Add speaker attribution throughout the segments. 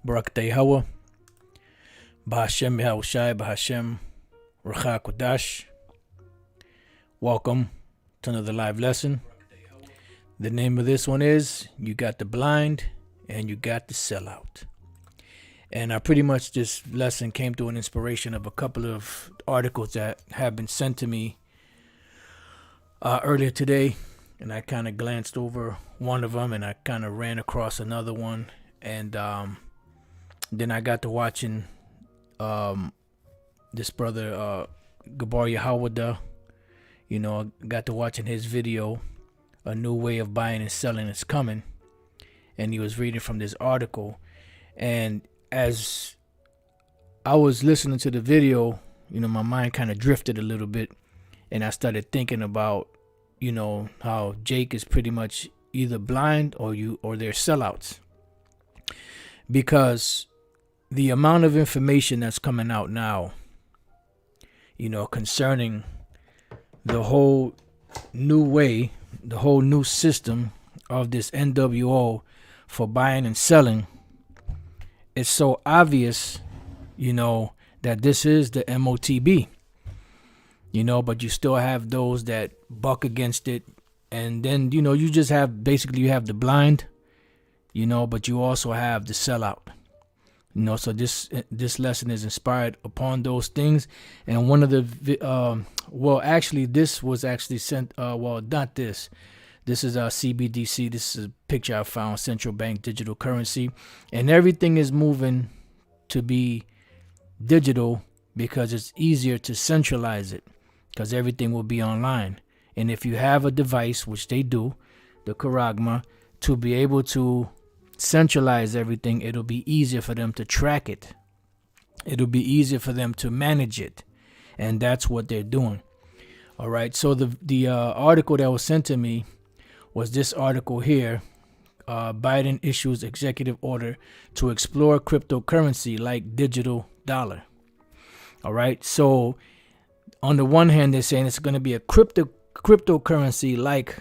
Speaker 1: Barakatei Hawa, Bahashem Yahushai, Bahashem Racha Kodash. Welcome to another live lesson. The name of this one is You Got the Blind and You Got the Sellout. And pretty much this lesson came to an inspiration of a couple of articles that have been sent to me earlier today. And I kind of glanced over one of them and I kind of ran across another one. And then I got to watching this brother, Gabar Yahawada. You know, I got to watching his video, A New Way of Buying and Selling is Coming. And he was reading from this article. And as I was listening to the video, you know, my mind kind of drifted a little bit. And I started thinking about, you know, how Jake is pretty much either blind or they're sellouts. Because the amount of information that's coming out now, you know, concerning the whole new way, the whole new system of this NWO for buying and selling, it's so obvious, you know, that this is the MOTB. You know, but you still have those that buck against it. And then, you know, you just have, basically you have the blind, you know, but you also have the sellout. You know, so this lesson is inspired upon those things. And one of the, well, actually, this was actually sent, well, not this. This is CBDC. This is a picture I found, central bank digital currency. And everything is moving to be digital because it's easier to centralize it. Because everything will be online. And if you have a device, which they do, the Karagma, to be able to centralize everything, it'll be easier for them to track it. It'll be easier for them to manage it. And that's what they're doing. All right. So the article that was sent to me was this article here. Biden issues executive order to explore cryptocurrency like digital dollar. All right. So on the one hand, they're saying it's going to be a cryptocurrency like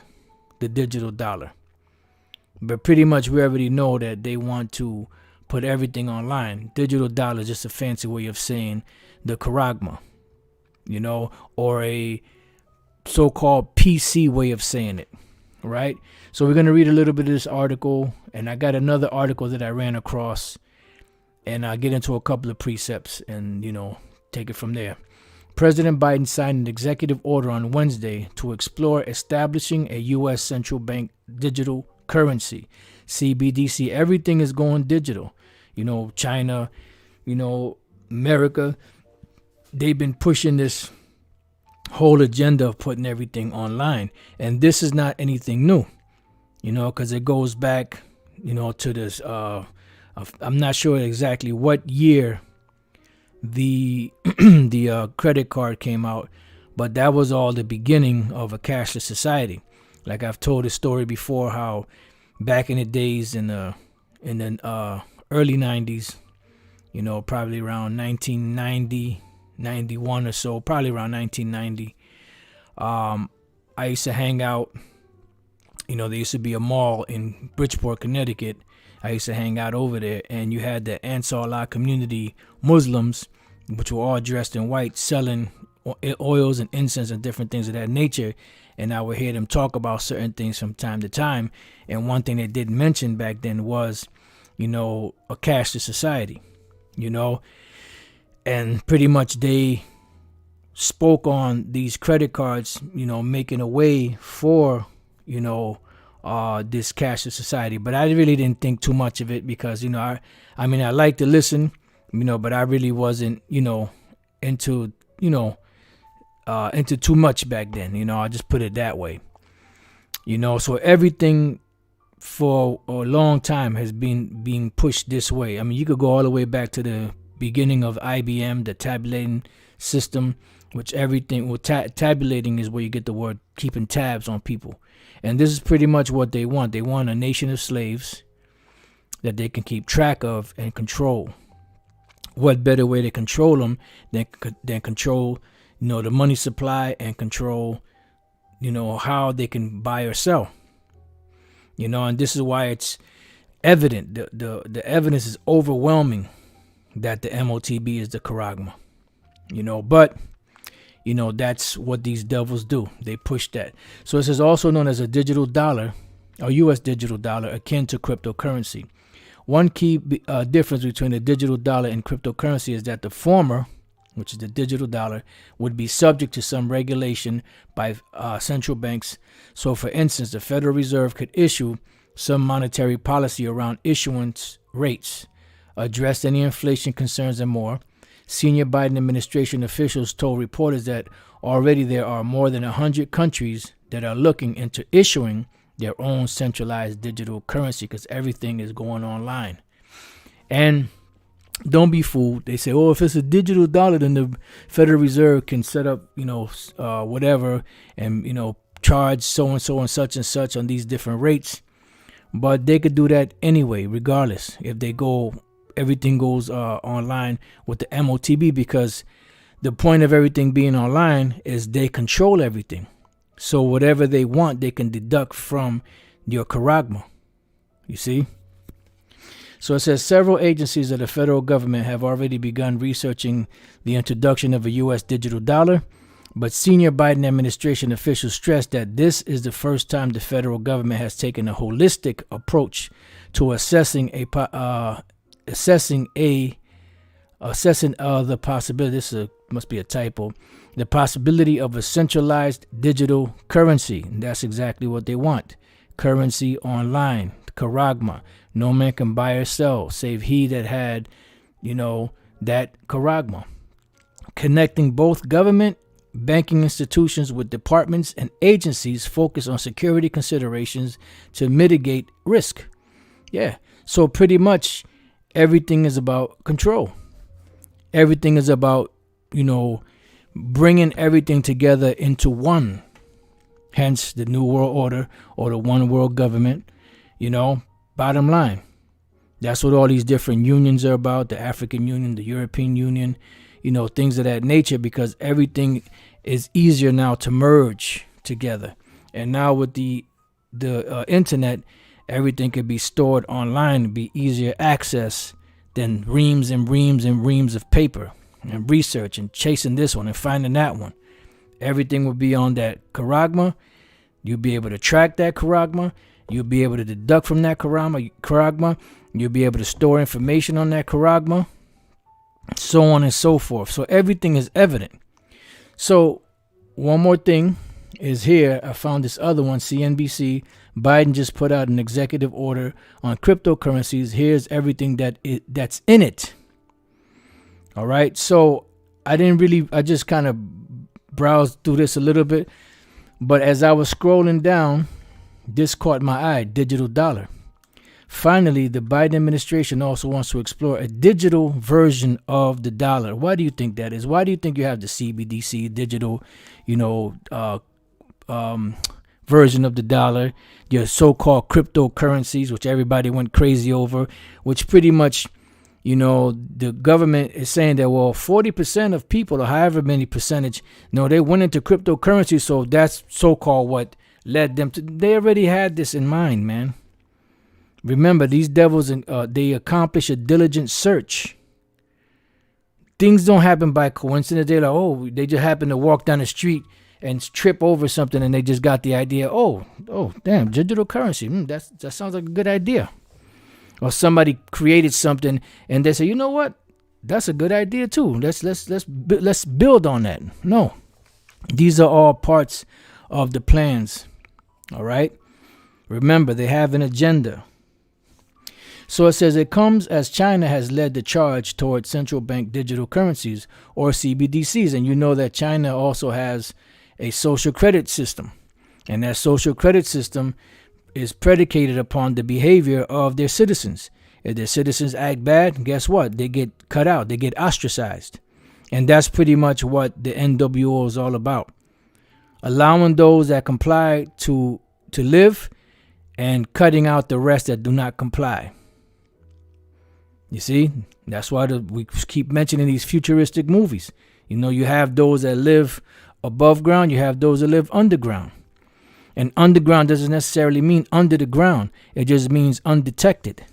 Speaker 1: the digital dollar. But pretty much we already know that they want to put everything online. Digital dollar is just a fancy way of saying the Karagma, you know, or a so-called PC way of saying it, right? So we're going to read a little bit of this article, and I got another article that I ran across, and I'll get into a couple of precepts and, you know, take it from there. President Biden signed an executive order on Wednesday to explore establishing a U.S. central bank digital currency, CBDC. Everything is going digital. You know, China, you know, America, they've been pushing this whole agenda of putting everything online. And this is not anything new, you know, because it goes back, you know, to this, I'm not sure exactly what year the credit card came out, but that was all the beginning of a cashless society. Like I've told a story before, how back in the days in the early 90s, you know, probably around 1990, 91 or so, probably around 1990, I used to hang out, you know, there used to be a mall in Bridgeport, Connecticut. I used to hang out over there, and you had the Ansar Allah community Muslims, which were all dressed in white, selling oils and incense and different things of that nature. And I would hear them talk about certain things from time to time. And one thing they did mention back then was, you know, a cashless society, you know, and pretty much they spoke on these credit cards, you know, making a way for, you know, this cashless society. But I really didn't think too much of it because, you know, I mean, I like to listen, you know, but I really wasn't, you know, into, you know, into too much back then, you know, I'll just put it that way, you know. So everything for a long time has been being pushed this way. I mean, you could go all the way back to the beginning of IBM, the tabulating system, which everything, well, tabulating is where you get the word keeping tabs on people. And this is pretty much what they want. They want a nation of slaves that they can keep track of and control. What better way to control them than control, you know, the money supply and control, you know, how they can buy or sell. You know, and this is why it's evident. The evidence is overwhelming that the MOTB is the charagma. But that's what these devils do. They push that. So this is also known as a digital dollar, a U.S. digital dollar, akin to cryptocurrency. One key difference between the digital dollar and cryptocurrency is that the former, which is the digital dollar, would be subject to some regulation by central banks. So, for instance, the Federal Reserve could issue some monetary policy around issuance rates, address any inflation concerns, and more. Senior Biden administration officials told reporters that already there are more than 100 countries that are looking into issuing their own centralized digital currency because everything is going online. And don't be fooled. They say, if it's a digital dollar, then the Federal Reserve can set up, whatever, and, charge so-and-so and such on these different rates. But they could do that anyway, regardless, if everything goes online with the MOTB, because the point of everything being online is they control everything. So whatever they want, they can deduct from your charagma. You see? So it says several agencies of the federal government have already begun researching the introduction of a U.S. digital dollar, but senior Biden administration officials stressed that this is the first time the federal government has taken a holistic approach to assessing the possibility. This must be a typo. The possibility of a centralized digital currency. And that's exactly what they want. Currency online, charagma. No man can buy or sell, save he that had, that charagma. Connecting both government, banking institutions with departments and agencies focused on security considerations to mitigate risk. Yeah. So pretty much everything is about control. Everything is about, bringing everything together into one. Hence the New World Order or the One World Government. Bottom line, that's what all these different unions are about. The African Union, the European Union, things of that nature, because everything is easier now to merge together. And now with the internet, everything can be stored online and be easier access than reams and reams and reams of paper and research and chasing this one and finding that one. Everything will be on that charagma. You'll be able to track that charagma. You'll be able to deduct from that charagma. You'll be able to store information on that charagma, so on and so forth. So everything is evident. So one more thing is here. I found this other one, CNBC. Biden just put out an executive order on cryptocurrencies. Here's everything that's in it. All right. So I just kind of browsed through this a little bit. But as I was scrolling down, this caught my eye, digital dollar. Finally, the Biden administration also wants to explore a digital version of the dollar. Why do you think that is? Why do you think you have the CBDC digital, version of the dollar, your so-called cryptocurrencies, which everybody went crazy over, which pretty much, the government is saying that, 40% of people, or however many percentage, they went into cryptocurrency. So that's so-called what led them to. They already had this in mind, man. Remember, these devils, they accomplish a diligent search. Things don't happen by coincidence. They're like, they just happen to walk down the street and trip over something, and they just got the idea. Damn, digital currency. That sounds like a good idea. Or somebody created something, and they say, you know what? That's a good idea too. Let's build on that. No, these are all parts of the plans. All right. Remember, they have an agenda. So it says it comes as China has led the charge towards central bank digital currencies, or CBDCs. And you know that China also has a social credit system. And that social credit system is predicated upon the behavior of their citizens. If their citizens act bad, guess what? They get cut out. They get ostracized. And that's pretty much what the NWO is all about. Allowing those that comply to live and cutting out the rest that do not comply. You see, that's why we keep mentioning these futuristic movies. You have those that live above ground. You have those that live underground. And underground doesn't necessarily mean under the ground. It just means undetected.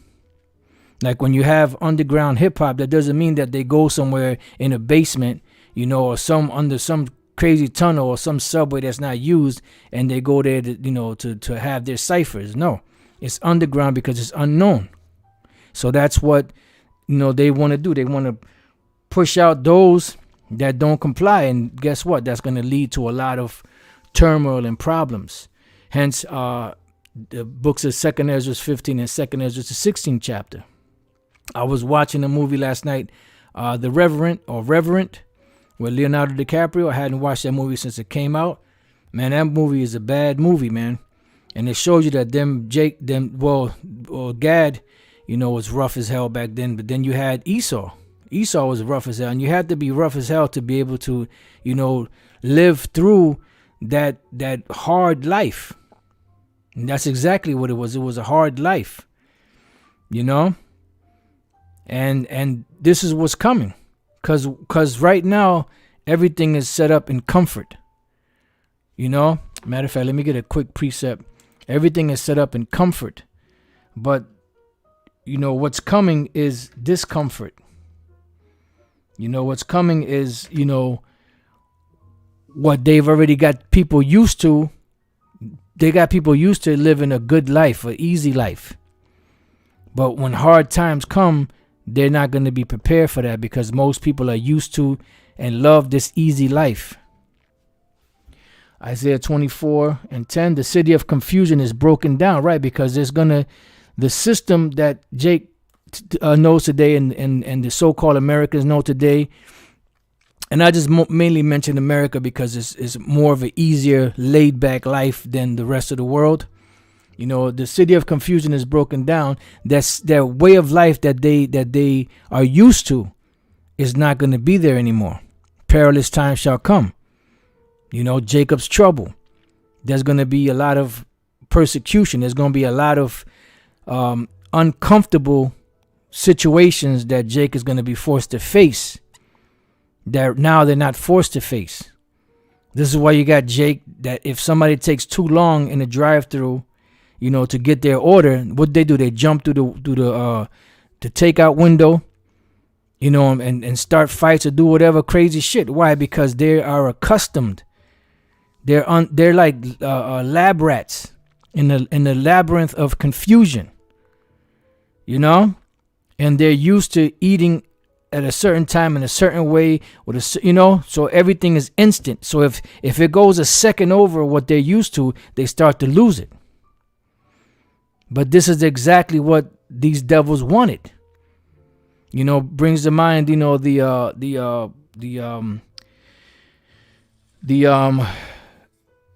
Speaker 1: Like when you have underground hip hop, that doesn't mean that they go somewhere in a basement, or under some crazy tunnel or some subway that's not used, and they go there to have their ciphers. No, it's underground because it's unknown. So that's what they want to do. They want to push out those that don't comply, and guess what? That's going to lead to a lot of turmoil and problems. Hence, the books of 2nd Ezra 15 and 2nd Ezra 16 chapter. I was watching a movie last night, The Reverend with Leonardo DiCaprio. I hadn't watched that movie since it came out. Man, that movie is a bad movie, man. And it shows you that Gad, was rough as hell back then. But then you had Esau. Esau was rough as hell. And you had to be rough as hell to be able to, live through that hard life. And that's exactly what it was. It was a hard life, And this is what's coming. Because right now, everything is set up in comfort. Matter of fact, let me get a quick precept. Everything is set up in comfort. But, what's coming is discomfort. What's coming is, what they've already got people used to. They got people used to living a good life, an easy life. But when hard times come, they're not going to be prepared for that because most people are used to and love this easy life. Isaiah 24:10, the city of confusion is broken down, right? Because the system that Jake knows today and the so-called Americans know today, and I just mainly mention America because it's more of an easier, laid-back life than the rest of the world. The city of confusion is broken down. That's their way of life that they are used to is not going to be there anymore. Perilous times shall come. Jacob's trouble. There's going to be a lot of persecution. There's going to be a lot of uncomfortable situations that Jake is going to be forced to face. That now they're not forced to face. This is why you got Jake, that if somebody takes too long in the drive-thru, to get their order, what they do, they jump through the takeout window, and start fights or do whatever crazy shit. Why? Because they are accustomed. They're like lab rats in the labyrinth of confusion, and they're used to eating at a certain time in a certain way so everything is instant. So if it goes a second over what they're used to, they start to lose it. But this is exactly what these devils wanted. Brings to mind, the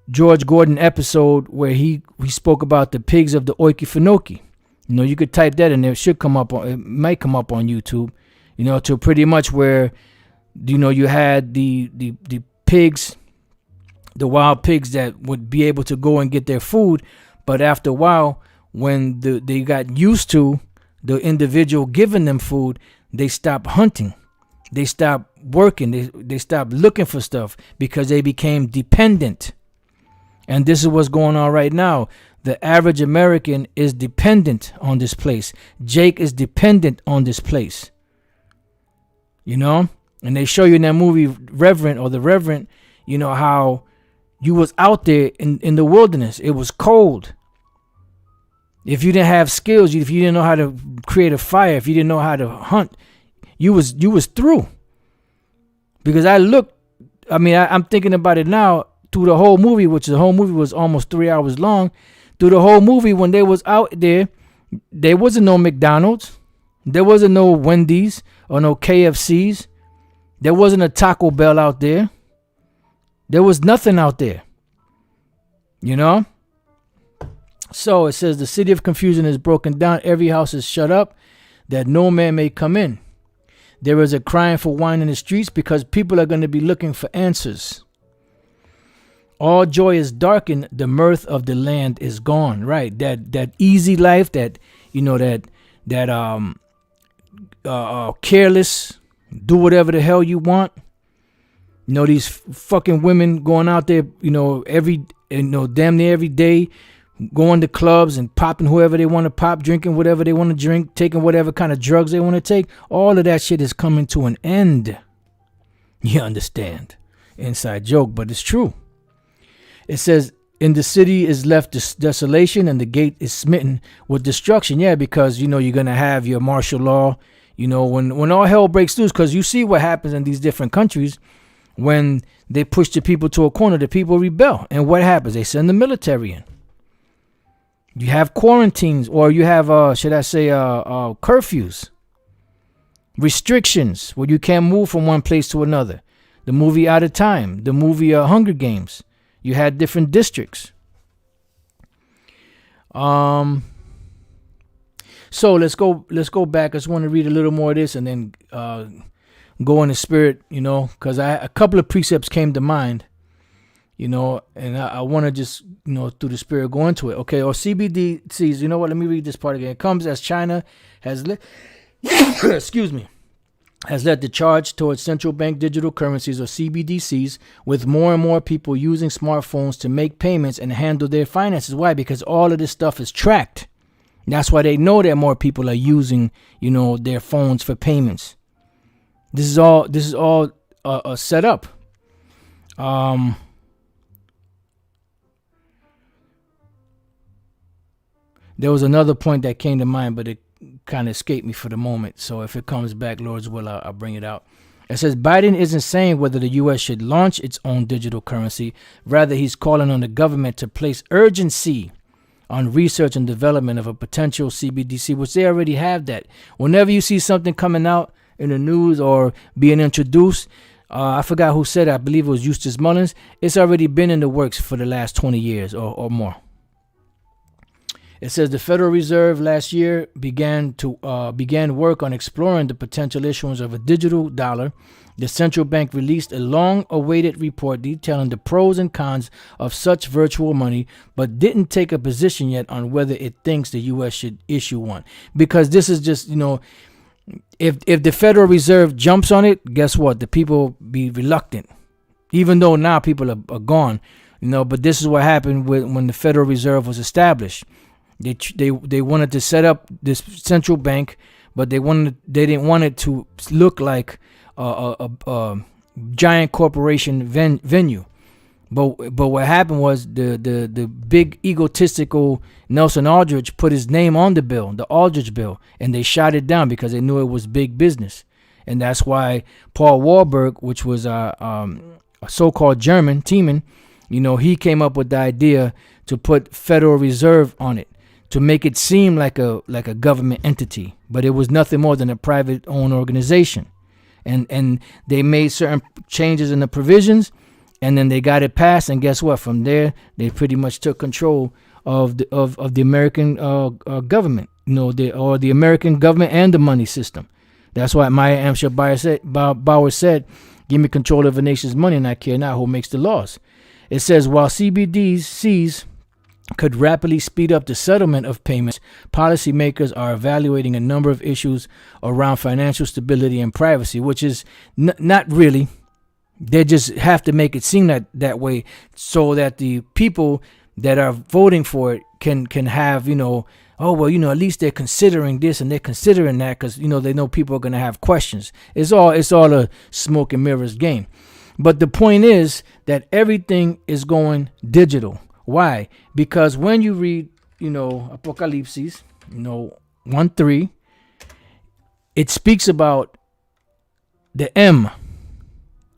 Speaker 1: George Gordon episode where he spoke about the pigs of the Oikifinoki. You could type that in there. It might come up on YouTube. To pretty much where, you had the pigs, the wild pigs that would be able to go and get their food, but after a while, when they got used to the individual giving them food, they stopped hunting. They stopped working. They stopped looking for stuff because they became dependent. And this is what's going on right now. The average American is dependent on this place. Jake is dependent on this place. And they show you in that movie, The Reverend, how you was out there in the wilderness. It was cold. If you didn't have skills, if you didn't know how to create a fire, if you didn't know how to hunt, you was through. Because I'm thinking about it now through the whole movie, which the whole movie was almost 3 hours long. Through the whole movie, when they was out there wasn't no McDonald's. There wasn't no Wendy's or no KFCs. There wasn't a Taco Bell out there. There was nothing out there. So it says the city of confusion is broken down. Every house is shut up that no man may come in. There is a crying for wine in the streets because people are going to be looking for answers. All joy is darkened. The mirth of the land is gone. Right. That easy life, that careless, do whatever the hell you want. These fucking women going out there, damn near every day going to clubs and popping whoever they want to pop, drinking whatever they want to drink, taking whatever kind of drugs they want to take. All of that shit is coming to an end. You understand? Inside joke, but it's true. It says, in the city is left desolation and the gate is smitten with destruction. Yeah, because, you're going to have your martial law, when all hell breaks loose, because you see what happens in these different countries when they push the people to a corner, the people rebel. And what happens? They send the military in. You have quarantines, or you have, curfews, restrictions where you can't move from one place to another. The movie Out of Time, the movie Hunger Games. You had different districts. So let's go back. I just want to read a little more of this and then go in the spirit, because a couple of precepts came to mind, and I want to just, through the spirit go into it. Okay, or CBDCs, let me read this part again. It comes as China has excuse me, has led the charge towards central bank digital currencies, or CBDCs, with more and more people using smartphones to make payments and handle their finances. Why? Because all of this stuff is tracked. That's why they know that more people are using, their phones for payments. This is all set up. There was another point that came to mind, but it kind of escaped me for the moment. So if it comes back, Lord's will, I'll bring it out. It says Biden isn't saying whether the U.S. should launch its own digital currency. Rather, he's calling on the government to place urgency on research and development of a potential CBDC, which they already have that. Whenever you see something coming out in the news or being introduced, I forgot who said it. I believe it was Eustace Mullins. It's already been in the works for the last 20 years or more. It says the Federal Reserve last year began work on exploring the potential issuance of a digital dollar. The central bank released a long-awaited report detailing the pros and cons of such virtual money, but didn't take a position yet on whether it thinks the U.S. should issue one. Because this is just, if the Federal Reserve jumps on it, guess what? The people be reluctant, even though now people are gone. But this is what happened when the Federal Reserve was established. They wanted to set up this central bank, but they didn't want it to look like a giant corporation venue. But what happened was the big egotistical Nelson Aldrich put his name on the bill, the Aldrich bill, and they shot it down because they knew it was big business. And that's why Paul Warburg, which was a so-called German, Thiemann, he came up with the idea to put Federal Reserve on it, to make it seem like a government entity, but it was nothing more than a private owned organization. And they made certain changes in the provisions, and then they got it passed, and guess what? From there, they pretty much took control of the American government, the American government and the money system. That's why Maya Angelou Bauer said, "Give me control of a nation's money, and I care not who makes the laws." It says, while CBDCs could rapidly speed up the settlement of payments, policymakers are evaluating a number of issues around financial stability and privacy, which is not really. They just have to make it seem that way so that the people that are voting for it can have, at least they're considering this and they're considering that, because, they know people are going to have questions. It's all a smoke and mirrors game. But the point is that everything is going digital. Why? Because when you read, Apocalypse, 1:3, it speaks about the M,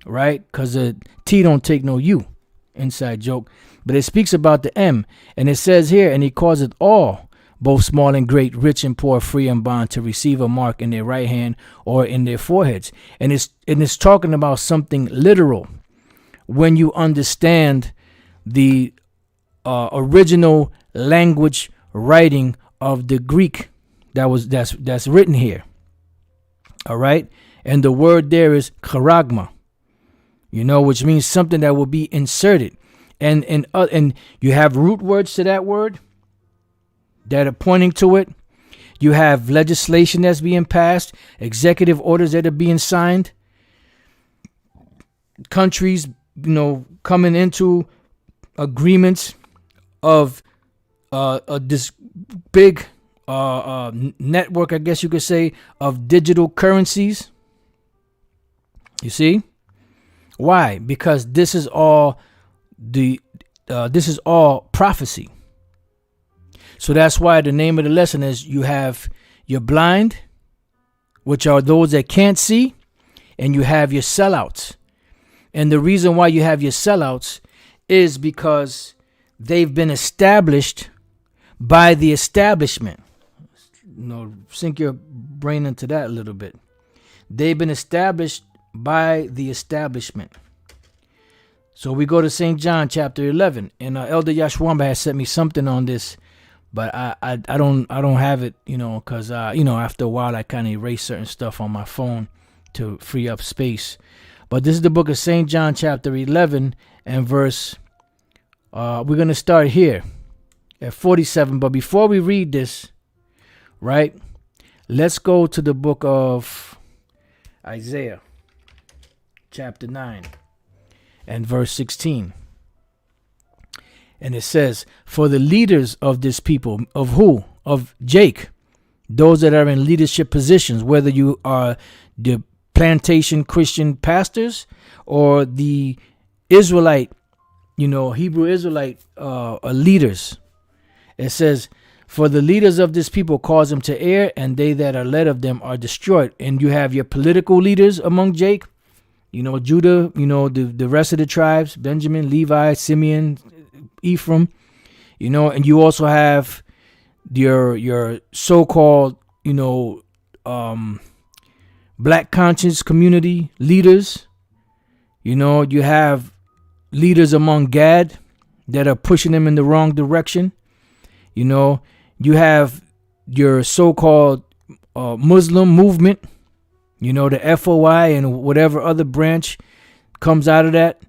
Speaker 1: right? Because the T don't take no U, inside joke. But it speaks about the M. And it says here, and he calls it all, both small and great, rich and poor, free and bond, to receive a mark in their right hand or in their foreheads. And it's talking about something literal. When you understand the original language writing of the Greek that's written here. All right. And the word there is charagma, which means something that will be inserted. And you have root words to that word that are pointing to it. You have legislation that's being passed, executive orders that are being signed, countries, coming into agreements of this big network, I guess you could say, of digital currencies. You see? Why? Because this is all prophecy. So that's why the name of the lesson is you have your blind, which are those that can't see, and you have your sellouts. And the reason why you have your sellouts is because they've been established by the establishment. Sink your brain into that a little bit. They've been established by the establishment. So we go to St. John chapter 11, and Elder Yashwamba has sent me something on this, but I don't have it, because after a while I kind of erase certain stuff on my phone to free up space. But this is the book of St. John chapter 11 and verse. We're gonna start here at 47. But before we read this, right, let's go to the book of Isaiah chapter 9 and verse 16. And it says, for the leaders of this people, of who? Of Jake, those that are in leadership positions, whether you are the plantation Christian pastors or the Israelite, Hebrew Israelite leaders. It says, for the leaders of this people cause them to err, and they that are led of them are destroyed. And you have your political leaders among Jake, Judah, the rest of the tribes, Benjamin, Levi, Simeon, Ephraim, and you also have your so-called, black conscience community leaders. You have leaders among Gad that are pushing them in the wrong direction. You have your so-called Muslim movement, the FOI and whatever other branch comes out of that.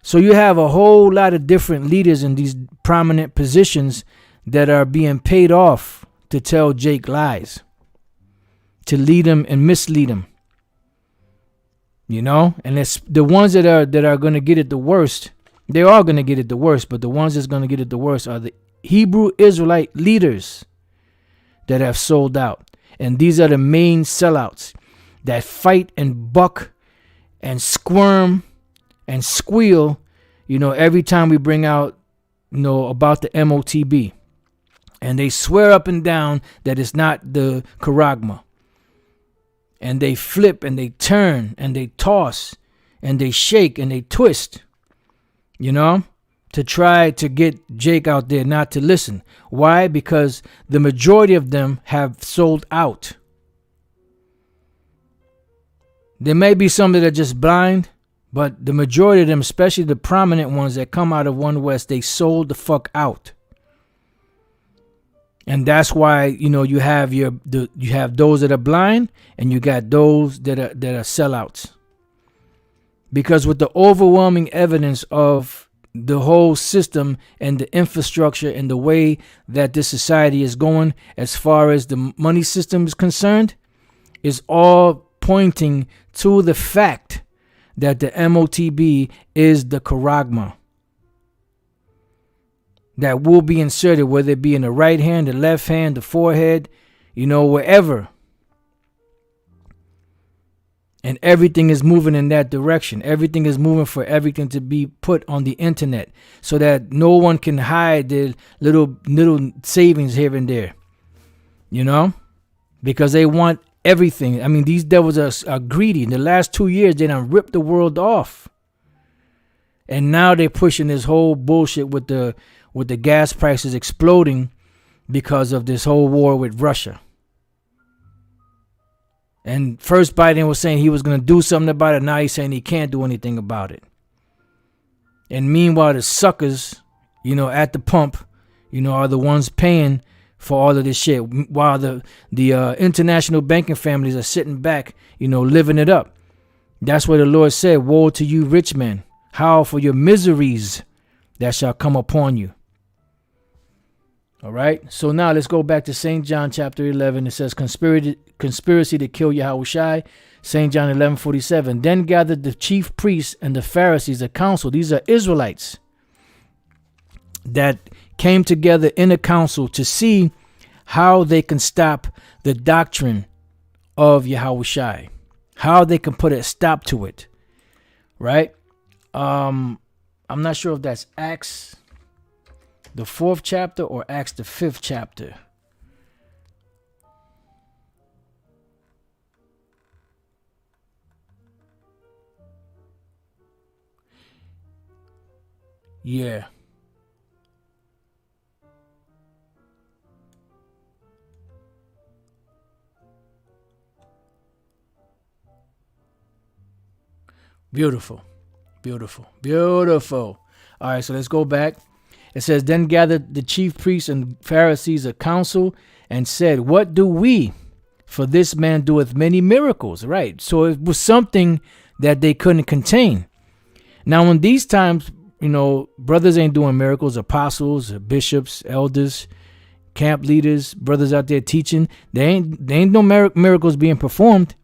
Speaker 1: So you have a whole lot of different leaders in these prominent positions that are being paid off to tell Jake lies, to lead him and mislead him. And it's the ones that are going to get it the worst. They are going to get it the worst, but the ones that's going to get it the worst are the Hebrew Israelite leaders that have sold out. And these are the main sellouts that fight and buck and squirm and squeal, every time we bring out, about the MOTB. And they swear up and down that it's not the charagma. And they flip and they turn and they toss and they shake and they twist, to try to get Jake out there not to listen. Why? Because the majority of them have sold out. There may be some that are just blind, but the majority of them, especially the prominent ones that come out of One West, they sold the fuck out. And that's why, you have you have those that are blind and you got those that are sellouts. Because with the overwhelming evidence of the whole system and the infrastructure and the way that this society is going as far as the money system is concerned, is all pointing to the fact that the MOTB is the charagma that will be inserted, whether it be in the right hand, the left hand, the forehead, wherever. And everything is moving in that direction. Everything is moving for everything to be put on the internet so that no one can hide their little savings here and there, because they want everything. I mean, these devils are greedy. In the last 2 years, they done ripped the world off. And now they're pushing this whole bullshit with the gas prices exploding because of this whole war with Russia. And first Biden was saying he was going to do something about it. Now he's saying he can't do anything about it. And meanwhile, the suckers, at the pump, are the ones paying for all of this shit. While the international banking families are sitting back, living it up. That's what the Lord said. Woe to you, rich men. How for your miseries that shall come upon you. All right. So now let's go back to St. John chapter 11. It says conspiracy to kill Yahushai. St. John 11:47. Then gathered the chief priests and the Pharisees, a council. These are Israelites that came together in a council to see how they can stop the doctrine of Yahushai, how they can put a stop to it, right? I'm not sure if that's Acts the 4th chapter or Acts the 5th chapter. Yeah. Beautiful. Beautiful. Beautiful. All right, so let's go back. It says, then gathered the chief priests and Pharisees a council and said, what do we? For this man doeth many miracles. Right. So it was something that they couldn't contain. Now, in these times, brothers ain't doing miracles. Apostles, bishops, elders, camp leaders, brothers out there teaching. There ain't no miracles being performed.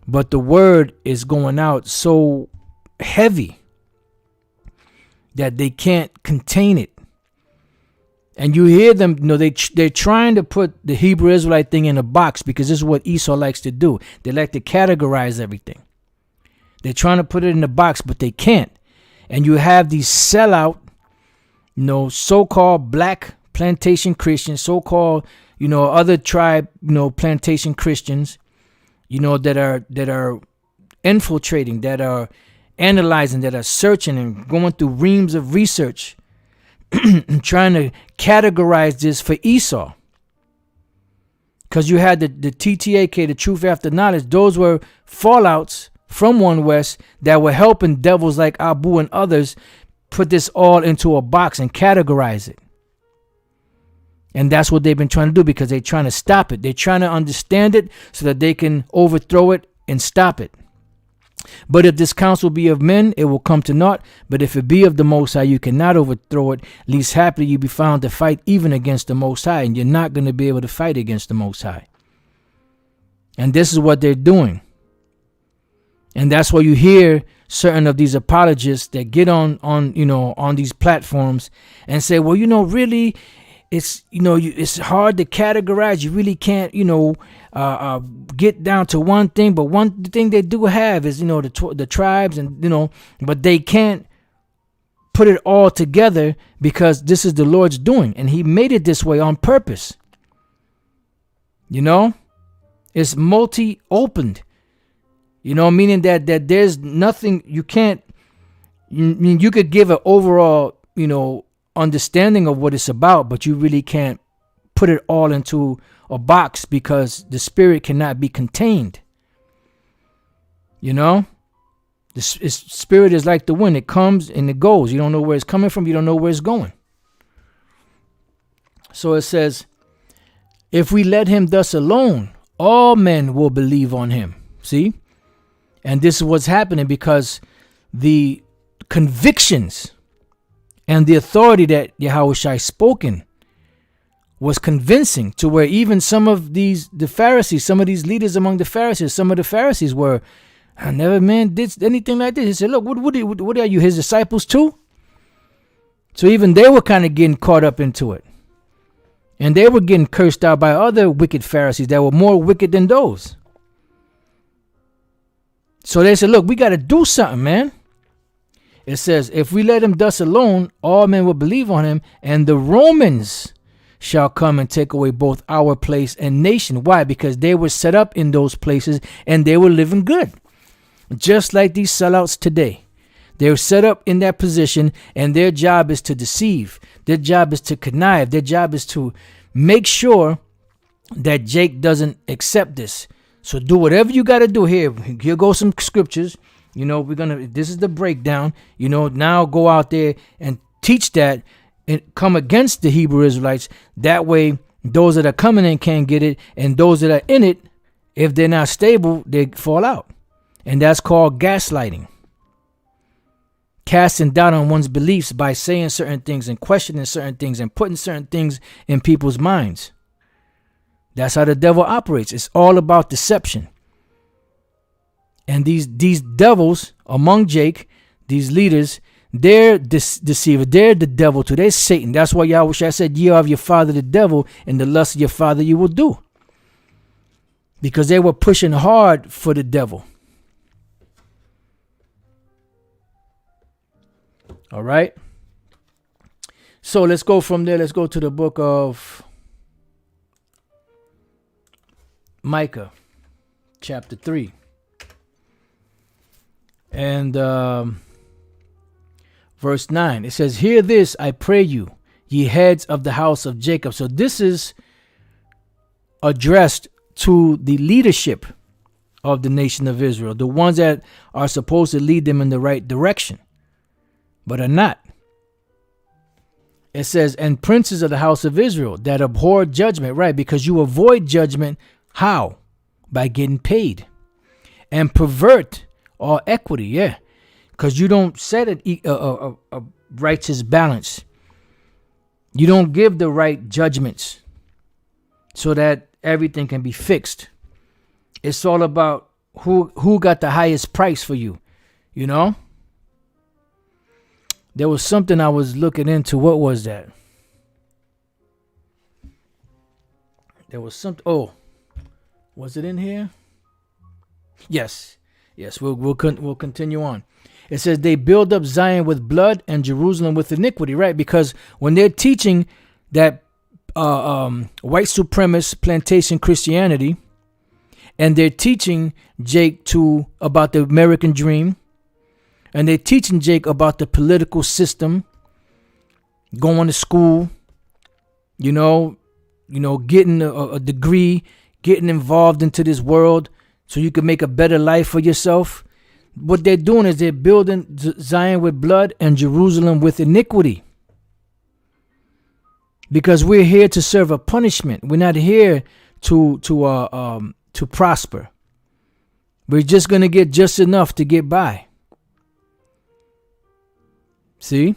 Speaker 1: But the word is going out so heavy that they can't contain it. And you hear them, they're trying to put the Hebrew Israelite thing in a box because this is what Esau likes to do. They like to categorize everything. They're trying to put it in a box, but they can't. And you have these sellout, so-called black plantation Christians, so-called, other tribe, plantation Christians, that are infiltrating, that are analyzing, that are searching and going through reams of research and trying to categorize this for Esau. Because you had the TTAK, the Truth After Knowledge. Those were fallouts from One West that were helping devils like Abu and others put this all into a box and categorize it. And that's what they've been trying to do because they're trying to stop it. They're trying to understand it so that they can overthrow it and stop it. But if this counsel be of men, it will come to naught. But if it be of the Most High, you cannot overthrow it. Least happily you be found to fight even against the Most High. And you're not going to be able to fight against the Most High. And this is what they're doing. And that's why you hear certain of these apologists that get on these platforms and say, well, really, it's it's hard to categorize. You really can't get down to one thing. But one thing they do have is the tribes and but they can't put it all together because this is the Lord's doing, and He made it this way on purpose. It's multi-opened. Meaning that there's nothing you can't. You could give an overall understanding of what it's about, but you really can't put it all into a box because the spirit cannot be contained. The spirit is like the wind. It comes and it goes. You don't know where it's coming from. You don't know where it's going. So it says, if we let him thus alone, all men will believe on him. See? And this is what's happening because the convictions and the authority that Yahushua spoken was convincing to where even some of the Pharisees, some of these leaders among the Pharisees, some of the Pharisees were, I never did anything like this. He said, look, what are you, his disciples too? So even they were kind of getting caught up into it. And they were getting cursed out by other wicked Pharisees that were more wicked than those. So they said, look, we got to do something, man. It says, if we let him thus alone, all men will believe on him, and the Romans shall come and take away both our place and nation. Why? Because they were set up in those places and they were living good. Just like these sellouts today. They're set up in that position and their job is to deceive. Their job is to connive. Their job is to make sure that Jake doesn't accept this. So do whatever you got to do here. Here go some scriptures. This is the breakdown. Now go out there and teach that and come against the Hebrew Israelites. That way, those that are coming in can't get it. And those that are in it, if they're not stable, they fall out. And that's called gaslighting. Casting doubt on one's beliefs by saying certain things and questioning certain things and putting certain things in people's minds. That's how the devil operates. It's all about deception. And these devils among Jake, these leaders, They're deceiver. They're the devil too. They're Satan. That's why Yahweh said, ye are of your father the devil, and the lust of your father you will do. Because they were pushing hard for the devil. All right. So let's go from there. Let's go to the book of Micah, chapter 3. And verse 9. It says, hear this, I pray you, ye heads of the house of Jacob. So this is addressed to the leadership of the nation of Israel, the ones that are supposed to lead them in the right direction, but are not. It says, and princes of the house of Israel that abhor judgment, right? Because you avoid judgment. How? By getting paid. And pervert all equity, yeah. Because you don't set a righteous balance. You don't give the right judgments so that everything can be fixed. It's all about who got the highest price for you, you know? There was something I was looking into. What was that? There was something. Oh, was it in here? Yes. We'll continue on. It says they build up Zion with blood and Jerusalem with iniquity, right? Because when they're teaching that white supremacist plantation Christianity, and they're teaching Jake about the American dream, and they're teaching Jake about the political system, going to school, getting a degree, getting involved into this world so you can make a better life for yourself. What they're doing is they're building Zion with blood and Jerusalem with iniquity. Because we're here to serve a punishment. We're not here to prosper. We're just going to get just enough to get by. See?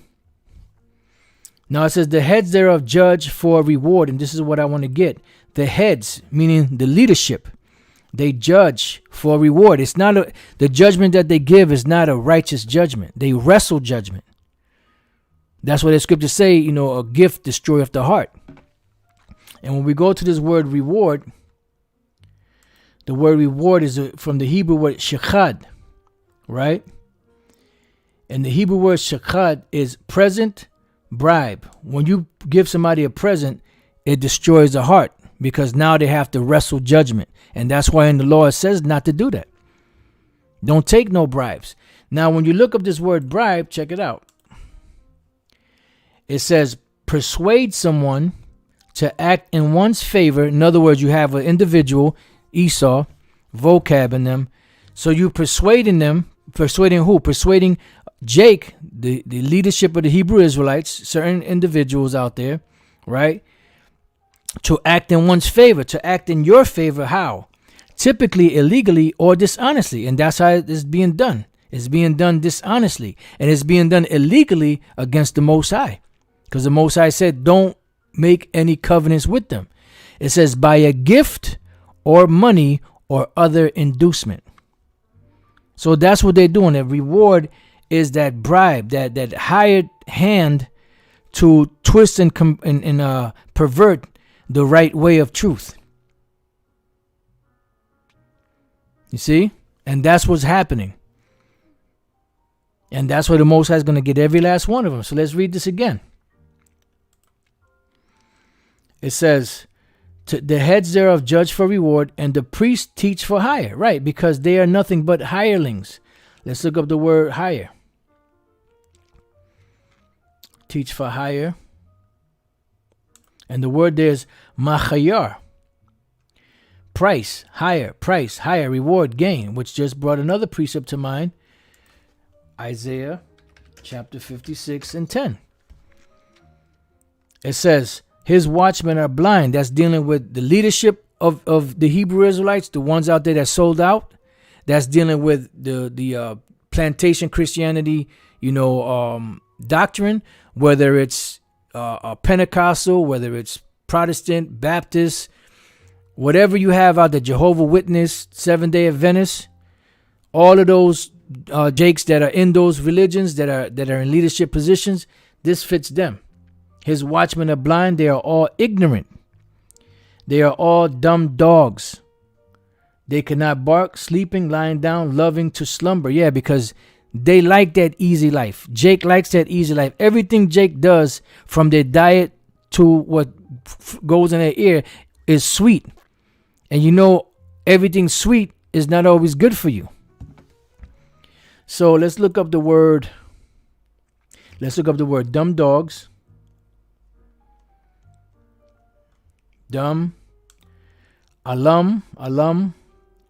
Speaker 1: Now it says the heads thereof judge for reward. And this is what I want to get. The heads, meaning the leadership, they judge for reward. It's not the judgment that they give is not a righteous judgment. They wrestle judgment. That's what the scriptures say, a gift destroyeth the heart. And when we go to this word reward, the word reward is from the Hebrew word shechad, right? And the Hebrew word shechad is present, bribe. When you give somebody a present, it destroys the heart because now they have to wrestle judgment. And that's why in the law it says not to do that. Don't take no bribes. Now, when you look up this word bribe, check it out. It says persuade someone to act in one's favor. In other words, you have an individual, Esau, vocab in them. So you persuading them, persuading who? Persuading Jake, the leadership of the Hebrew Israelites, certain individuals out there, right? To act in one's favor, to act in your favor. How? Typically illegally or dishonestly. And that's how it's being done. It's being done dishonestly. And it's being done illegally against the Most High. Because the Most High said, don't make any covenants with them. It says, by a gift or money or other inducement. So that's what they're doing. The reward is that bribe, that hired hand to twist and pervert the right way of truth. You see? And that's what's happening. And that's where the Most High is going to get every last one of them. So let's read this again. It says, the heads thereof judge for reward, and the priests teach for hire. Right, because they are nothing but hirelings. Let's look up the word hire. Teach for hire. And the word there is machayar. Price, hire, reward, gain, which just brought another precept to mind. Isaiah chapter 56 and 10. It says, his watchmen are blind. That's dealing with the leadership of the Hebrew Israelites, the ones out there that sold out. That's dealing with the plantation Christianity, doctrine, whether it's Pentecostal, whether it's Protestant, Baptist, whatever you have out there, Jehovah's Witness, Seventh-day Adventist, all of those Jakes that are in those religions that are in leadership positions, this fits them. His watchmen are blind. They are all ignorant. They are all dumb dogs. They cannot bark, sleeping, lying down, loving to slumber. Yeah, because they like that easy life. Jake likes that easy life. Everything Jake does, from their diet to what goes in their ear, is sweet. And you know, everything sweet is not always good for you. So let's look up the word. Let's look up the word dumb dogs. Dumb. Alum.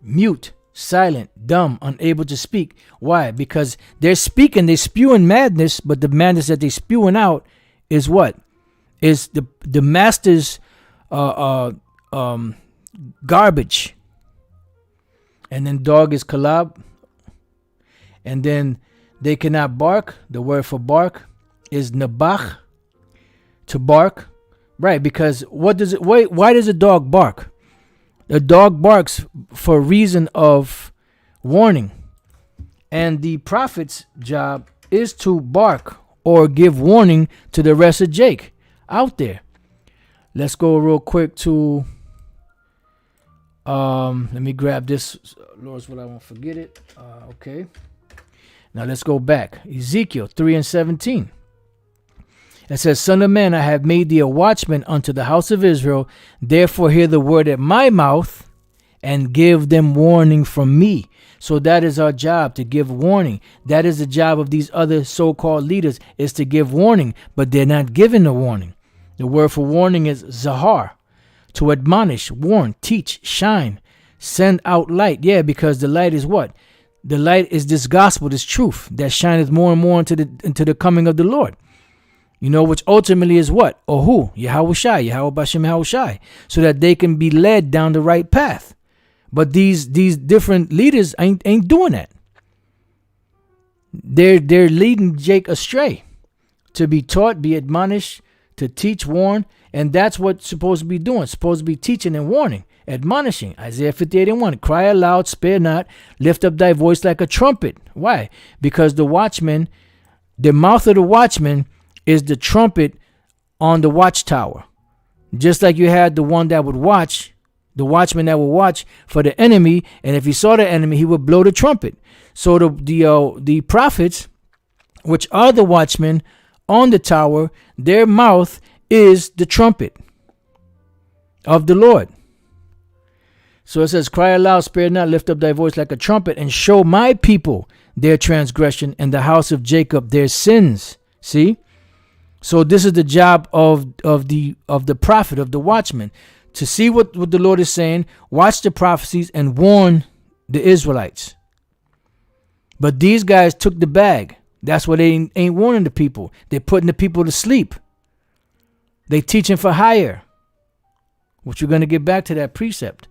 Speaker 1: Mute, silent, dumb, unable to speak. Why? Because they're speaking, they're spewing madness, but the madness that they're spewing out is what? Is the master's garbage. And then dog is kalab. And then they cannot bark. The word for bark is nabach, to bark. Right, because why does a dog bark? A dog barks for reason of warning. And the prophet's job is to bark or give warning to the rest of Jake out there. Let's go real quick to let me grab this, Lord's will I won't forget it. Okay. Now let's go back. Ezekiel 3:17. It says, Son of man, I have made thee a watchman unto the house of Israel. Therefore hear the word at my mouth and give them warning from me. So that is our job, to give warning. That is the job of these other so-called leaders, is to give warning, but they're not giving the warning. The word for warning is zahar, to admonish, warn, teach, shine, send out light. Yeah, because the light is what? The light is this gospel, this truth that shineth more and more into the coming of the Lord. You know, which ultimately is what? Ohu, Yahushai, Yahweh Bashem Yahushai, so that they can be led down the right path. But these different leaders ain't doing that. They're leading Jake astray, to be taught, be admonished, to teach, warn, and that's what's supposed to be doing. Supposed to be teaching and warning, admonishing. Isaiah 58:1. Cry aloud, spare not, lift up thy voice like a trumpet. Why? Because the watchman, the mouth of the watchman, is the trumpet on the watchtower. Just like you had the one that would watch, the watchman that would watch for the enemy, and if he saw the enemy, he would blow the trumpet. So the prophets, which are the watchmen on the tower, their mouth is the trumpet of the Lord. So it says, cry aloud, spare not, lift up thy voice like a trumpet, and show my people their transgression, and the house of Jacob their sins. See? So this is the job of the prophet, of the watchman, to see what the Lord is saying, watch the prophecies, and warn the Israelites. But these guys took the bag. That's why they ain't warning the people. They're putting the people to sleep. They teaching for hire, which we're going to get back to that precept.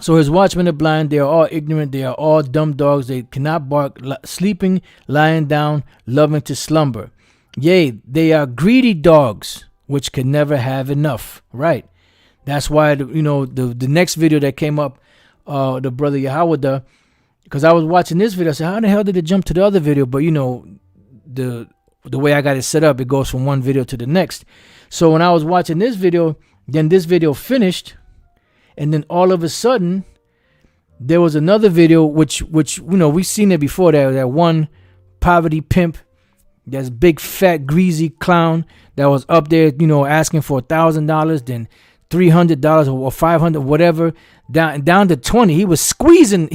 Speaker 1: So his watchmen are blind, they are all ignorant, they are all dumb dogs, they cannot bark, sleeping, lying down, loving to slumber. Yea, they are greedy dogs, which can never have enough. Right. That's why, the next video that came up, the brother Yahweh, because I was watching this video, I said, how the hell did it jump to the other video? But the way I got it set up, it goes from one video to the next. So when I was watching this video, then this video finished. And then all of a sudden, there was another video, which we've seen it before. That one poverty pimp, that's big, fat, greasy clown that was up there, asking for $1,000, then $300 or $500, whatever, down to 20. He was squeezing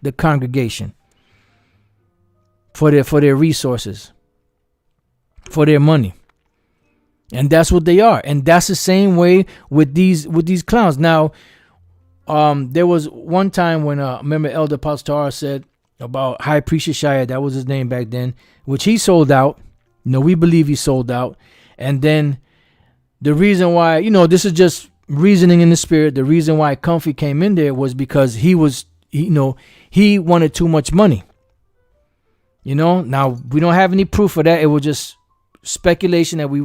Speaker 1: the congregation for their resources, for their money. And that's what they are. And that's the same way with these clowns. Now, there was one time when remember Elder Pastor said about High Priest Shia, that was his name back then, which he sold out. We believe he sold out. And then the reason why, this is just reasoning in the spirit. The reason why Comfy came in there was because he wanted too much money. Now we don't have any proof of that. It was just speculation that we,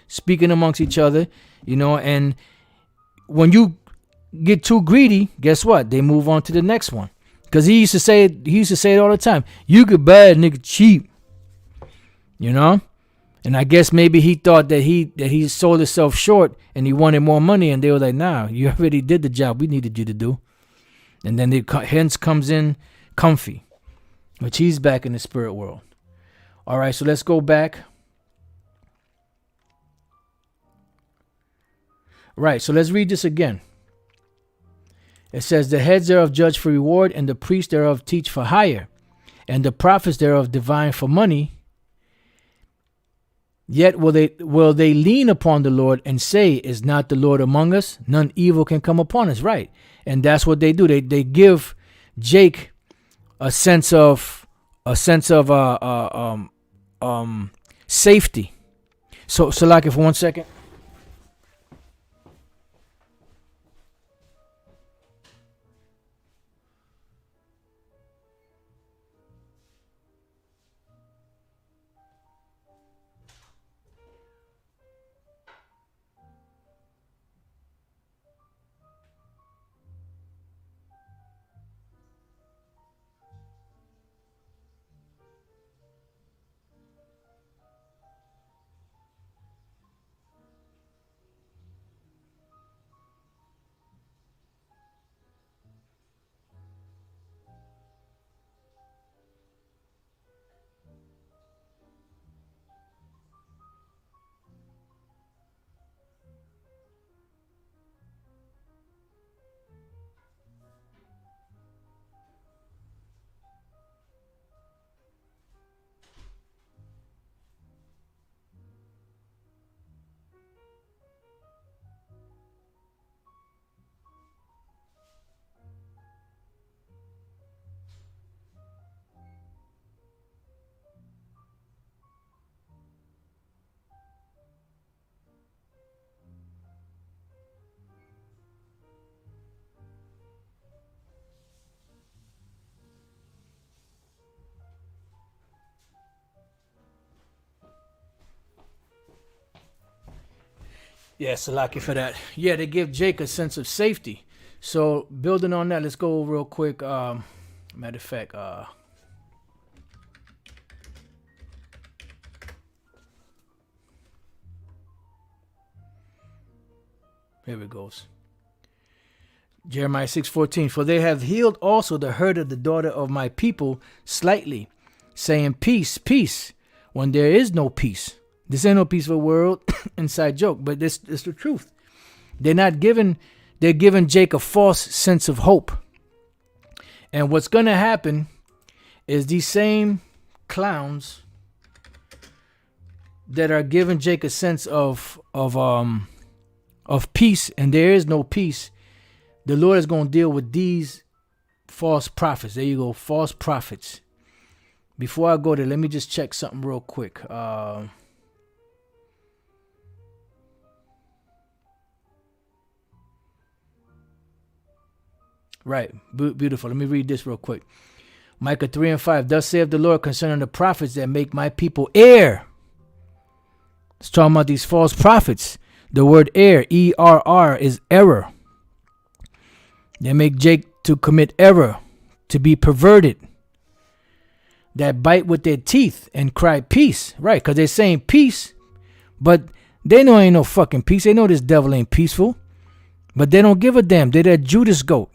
Speaker 1: speaking amongst each other, and when you get too greedy, guess what? They move on to the next one. Because he used to say it all the time. You could buy a nigga cheap. You know? And I guess maybe he thought that he sold himself short and he wanted more money, and they were like, nah, you already did the job we needed you to do. And then hence comes in comfy, which he's back in the spirit world. All right, so let's go back. Right, so let's read this again. It says, the heads thereof judge for reward, and the priests thereof teach for hire, and the prophets thereof divine for money. Yet will they lean upon the Lord and say, is not the Lord among us? None evil can come upon us. Right. And that's what they do. They give Jake a sense of safety. So like, for 1 second. Yeah, Salaki for that. Yeah, they give Jake a sense of safety. So building on that, let's go real quick. Matter of fact, here it goes. Jeremiah 6:14. For they have healed also the hurt of the daughter of my people slightly, saying, peace, peace, when there is no peace. This ain't no peaceful world, inside joke, but this is the truth. They're giving Jake a false sense of hope. And what's going to happen is these same clowns that are giving Jake a sense of peace, and there is no peace. The Lord is going to deal with these false prophets. There you go, false prophets. Before I go there, let me just check something real quick. Right, beautiful. Let me read this real quick. Micah 3:5. Thus saith the Lord concerning the prophets that make my people err. It's talking about these false prophets. The word err, E-R-R, is error. They make Jake to commit error, to be perverted. That bite with their teeth and cry peace. Right, because they're saying peace, but they know ain't no fucking peace. They know this devil ain't peaceful, but they don't give a damn. They're that Judas goat.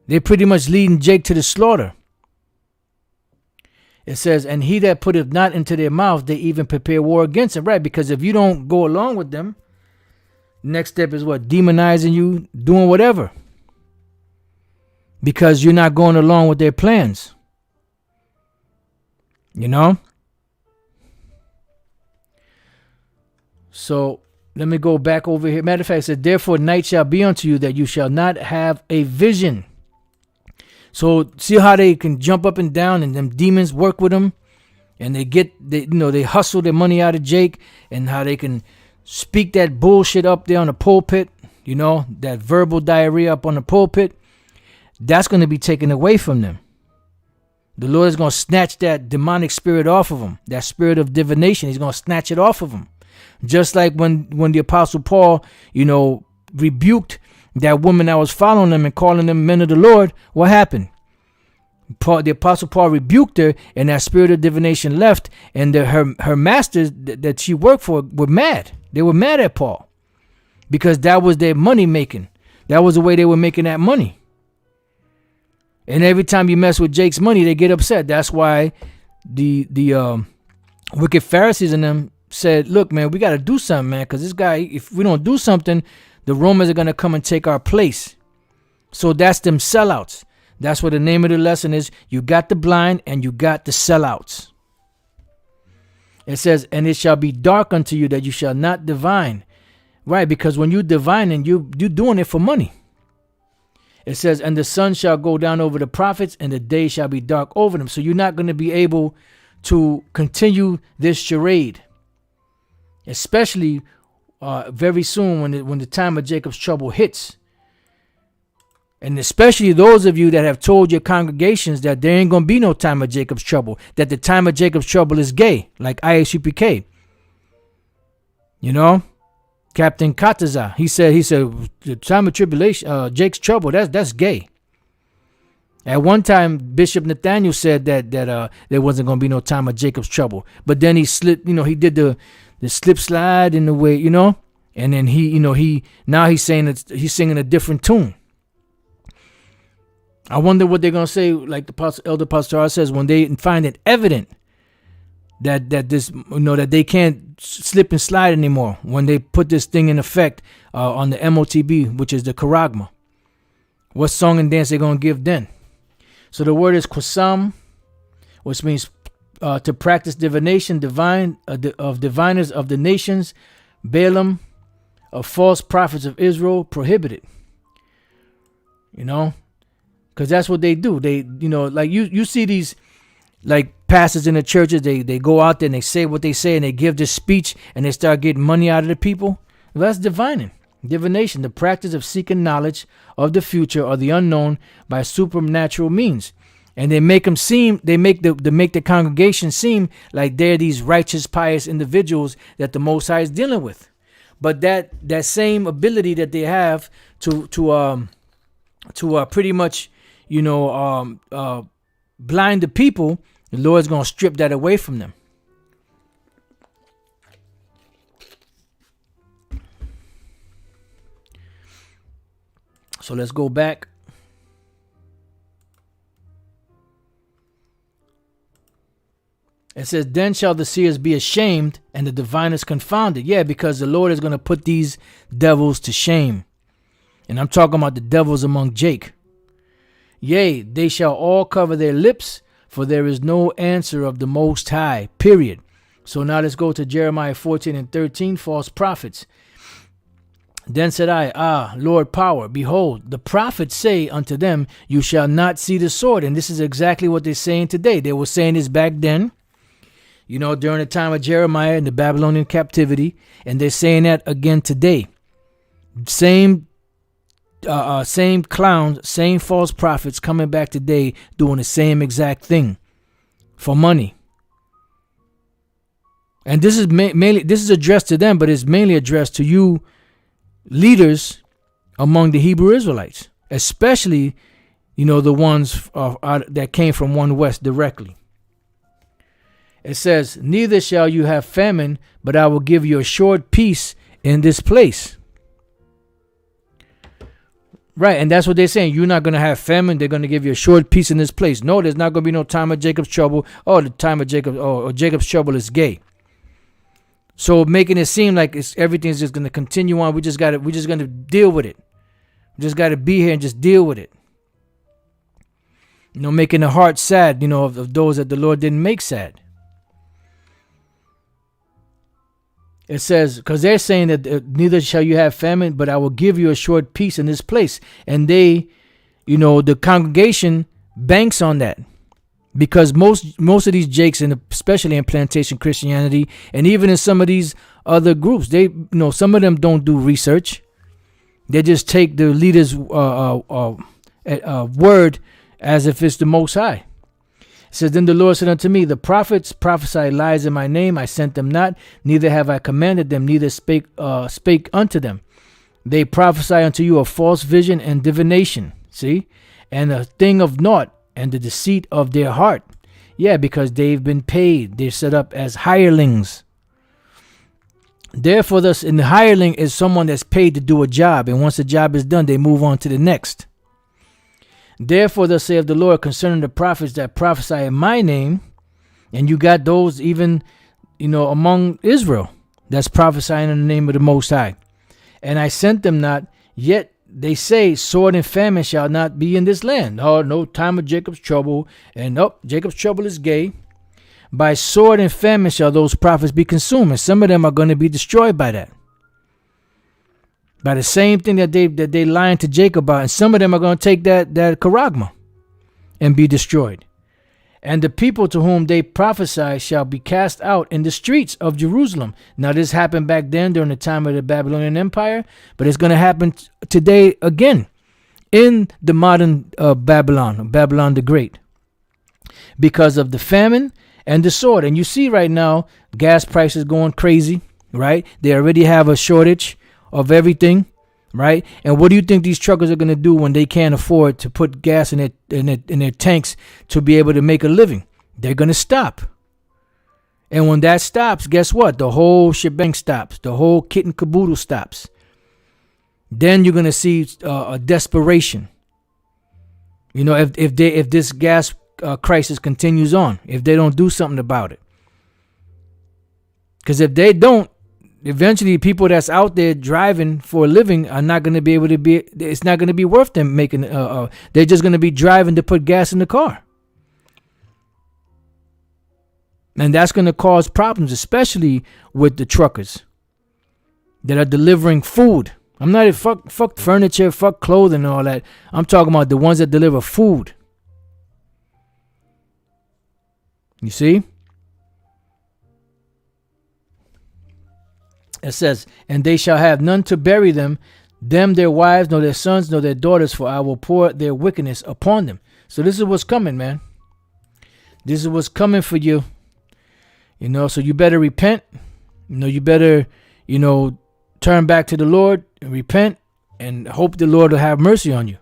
Speaker 1: They're pretty much leading Jake to the slaughter. It says, and he that putteth not into their mouth, they even prepare war against him. Right, because if you don't go along with them, next step is what? Demonizing you, doing whatever. Because you're not going along with their plans. You know? So, let me go back over here. Matter of fact, it said, therefore night shall be unto you that you shall not have a vision. So see how they can jump up and down, and them demons work with them, and they hustle their money out of Jake, and how they can speak that bullshit up there on the pulpit, that verbal diarrhea up on the pulpit. That's going to be taken away from them. The Lord is going to snatch that demonic spirit off of them, that spirit of divination. He's going to snatch it off of them. Just like when the Apostle Paul, rebuked that woman that was following them and calling them men of the Lord, what happened? The Apostle Paul rebuked her, and that spirit of divination left, and her masters that she worked for were mad. They were mad at Paul because that was their money making. That was the way they were making that money. And every time you mess with Jake's money, they get upset. That's why the wicked Pharisees and them said, look, man, we got to do something, man, because this guy, if we don't do something, the Romans are going to come and take our place. So that's them sellouts. That's what the name of the lesson is. You got the blind and you got the sellouts. It says, and it shall be dark unto you that you shall not divine. Right, because when you divine and you're doing it for money. It says, and the sun shall go down over the prophets and the day shall be dark over them. So you're not going to be able to continue this charade. Especially very soon when the time of Jacob's trouble hits. And especially those of you that have told your congregations that there ain't going to be no time of Jacob's trouble. That the time of Jacob's trouble is gay, like ISUPK. You know? Captain Kataza, he said the time of tribulation, Jake's trouble, that's gay. At one time, Bishop Nathaniel said that there wasn't going to be no time of Jacob's trouble. But then he slipped, he did the slip slide in the way, and then he's saying he's singing a different tune. I wonder what they're going to say, like the Elder Pastor says, when they find it evident that this, that they can't slip and slide anymore when they put this thing in effect on the MOTB, which is the Charagma. What song and dance they're going to give then? So the word is Kwasam, which means to practice divination, of diviners of the nations, Balaam, of false prophets of Israel, prohibited. Because that's what they do. They, like you see these, like pastors in the churches, they go out there and they say what they say and they give this speech and they start getting money out of the people. Well, that's divination, the practice of seeking knowledge of the future or the unknown by supernatural means. And they make them seem, they make the congregation seem like they're these righteous, pious individuals that the Most High is dealing with. But that same ability that they have to pretty much, blind the people, the Lord's going to strip that away from them. So let's go back. It says, then shall the seers be ashamed and the diviners confounded. Yeah, because the Lord is going to put these devils to shame. And I'm talking about the devils among Jake. Yea, they shall all cover their lips, for there is no answer of the Most High, period. So now let's go to Jeremiah 14:13, false prophets. Then said I, Lord power, behold, the prophets say unto them, you shall not see the sword. And this is exactly what they're saying today. They were saying this back then, during the time of Jeremiah and the Babylonian captivity. And they're saying that again today. Same clowns, same false prophets coming back today doing the same exact thing for money. And this is mainly addressed to them, but it's mainly addressed to you leaders among the Hebrew Israelites, especially, the ones that came from one west directly. It says, neither shall you have famine, but I will give you a short peace in this place. Right, and that's what they're saying. You're not going to have famine. They're going to give you a short peace in this place. No, there's not going to be no time of Jacob's trouble. Oh, the time of Jacob's trouble is gay. So making it seem like everything's just going to continue on. We're just going to deal with it. We just got to be here and just deal with it. Making the heart sad, of those that the Lord didn't make sad. It says, because they're saying that neither shall you have famine, but I will give you a short peace in this place. And they, the congregation banks on that. Because most of these Jakes, and especially in plantation Christianity, and even in some of these other groups, they, some of them don't do research. They just take the leader's word as if it's the Most High. It says, then the Lord said unto me, the prophets prophesy lies in my name. I sent them not, neither have I commanded them, neither spake unto them. They prophesy unto you a false vision and divination. See? And a thing of naught, and the deceit of their heart. Yeah, because they've been paid. They're set up as hirelings. Therefore, thus, in the hireling is someone that's paid to do a job. And once the job is done, they move on to the next. Therefore, thus saith the Lord concerning the prophets that prophesy in my name. And you got those even, among Israel that's prophesying in the name of the Most High. And I sent them not, yet they say sword and famine shall not be in this land. Oh, no time of Jacob's trouble. And Jacob's trouble is gay. By sword and famine shall those prophets be consumed. And some of them are going to be destroyed by that. By the same thing that they lying to Jacob about. And some of them are going to take that charagma and be destroyed. And the people to whom they prophesy shall be cast out in the streets of Jerusalem. Now, this happened back then during the time of the Babylonian Empire, but it's going to happen today again in the modern Babylon the Great, because of the famine and the sword. And you see right now, gas prices going crazy, right? They already have a shortage of everything, right? And what do you think these truckers are going to do when they can't afford to put gas in their tanks to be able to make a living? They're going to stop. And when that stops, guess what? The whole shebang stops. The whole kit and caboodle stops. Then you're going to see a desperation. If this gas crisis continues on, if they don't do something about it. Because if they don't, eventually people that's out there driving for a living are not going to be able to be, it's not going to be worth them making, they're just going to be driving to put gas in the car. And that's going to cause problems, especially with the truckers that are delivering food. I'm not fuck furniture, fuck clothing and all that. I'm talking about the ones that deliver food. You see? It says, and they shall have none to bury them their wives, nor their sons, nor their daughters, for I will pour their wickedness upon them. So this is what's coming, man. This is what's coming for you. So you better repent. You better, turn back to the Lord and repent and hope the Lord will have mercy on you.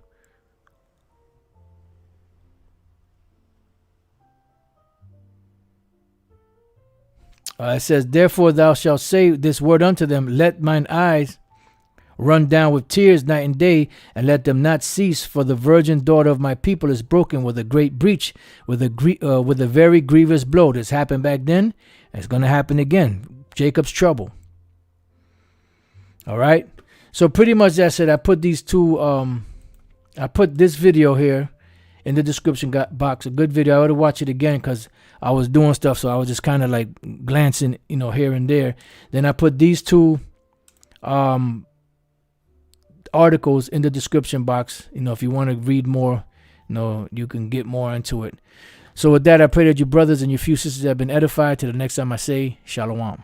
Speaker 1: It says, therefore thou shalt say this word unto them, let mine eyes run down with tears night and day, and let them not cease, for the virgin daughter of my people is broken with a great breach, with a very grievous blow. This happened back then, and it's going to happen again. Jacob's trouble. All right. So pretty much that's it. I put these two, I put this video here in the description box, a good video. I ought to watch it again because I was doing stuff, so I was just kind of like glancing, here and there. Then I put these two articles in the description box. If you want to read more, you can get more into it. So with that, I pray that your brothers and your few sisters have been edified. Till the next time I say, Shalom.